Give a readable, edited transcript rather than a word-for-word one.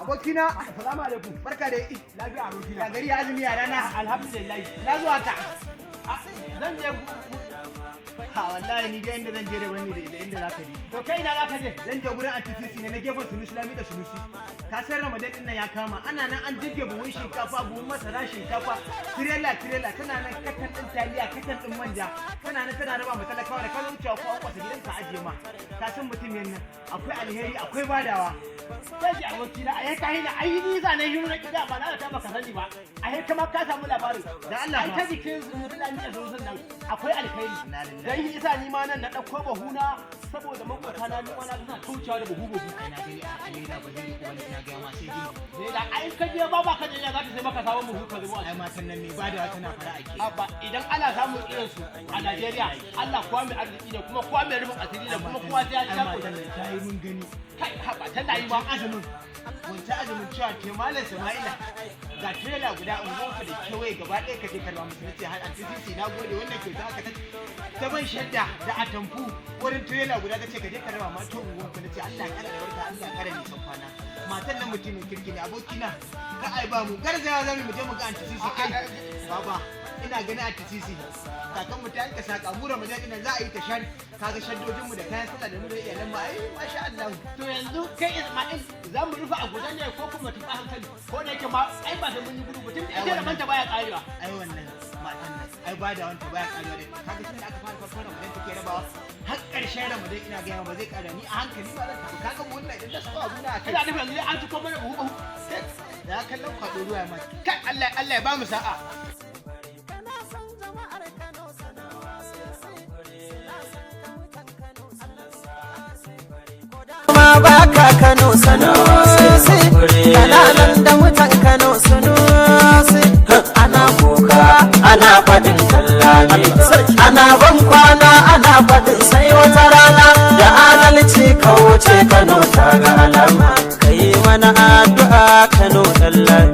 abokina assalamu alaikum. barka da Lafiya abokina. ya gari ya azumi ya rana Alhamdulillah. na zuwa ka Zan je ha wallahi ni dai inda zan je da wani da inda zaka je to kai ina zaka je? zan je gurin antisisi ne na gefen sunusi lami da sunusi ka san ramadan din nan ya kama ana nan an jirge buhun shinkafa buhun masara shinkafa tirela tana nan katan din taliya katan din manja tana nan tana raba ma talakawa da kan wucewa ko an kwasa gidan ka ajiye ma ka san mutum yan nan akwai alheri akwai badawa Sai ji abokina a yanka hina ai ni zanen hiru na gida ba na ta baka sani ba. A yanka ma ka samu labarin. Da Allah ai ta jikin zulani da zuzun nan akwai alkhairi. Dan yi isa ni ma nan na dauko bahuna saboda makwata na ni ma na suna kaucewa da buhu buhu. ina gani a leda ba zai ko wani ina ga ma sai gini Ne da ai ka je ba ka je za ta sai maka sabon buhu ka zubo. ai matan nan ne badawa tana fara ake Abba idan ana samun irin su a Najeriya Allah kuwa mai arziki ne kuma kuwa mai rufin asiri ne kuma kuwa sai ya ci matan nan ta yi mun gani kai haba tana yi ma azumin wancan azumin cewa ke malam Sama'ila ga trailer guda unguwanka da kewaye gaba ɗaya ka je karba musu nace har antisisi na gode wannan kyauta aka ta ban shadda da atamfu wurin trailer guda ta ce ka je ka raba mata unguwanka nace Allah ya kara barka Allah ya kara nisan kwana matan nan mutumin kirki ne abokina ka ai ba mu garzawa zamu mu je mu ga antisisi kai baba ina ganin antisisi kakan mu ta yanka saka mu Ramadan ina za a yi ta shar kaga shaddojin mu da kayan sallah da mu da iyalan mu ai masha Allah to yanzu kai Ismail za mu rufe a guda ne ko kuma tafi hankali ko da yake ma ai ba da mun yi gudu mutum da ita da manta baya karewa ai wannan matan nan ai ba da wanta baya karewa da kaga tunda aka fara farko Ramadan take rabawa har ƙarshen Ramadan ina ga ba zai kare ni a hankali ba zan tafi kaga mu wannan idan da su abu na kai ina nufin yanzu an tuko mana buhu da kallon kwado ruwa mai kai Allah ya ba mu sa'a baka Kano Sanusi kananan da mutan Kano Sanusi ana kuka ana fadin kallami ana ban kwana ana fadin sai wata rana da adalci ka wuce Kano ta ga alama kai mana addu'a Kano dallami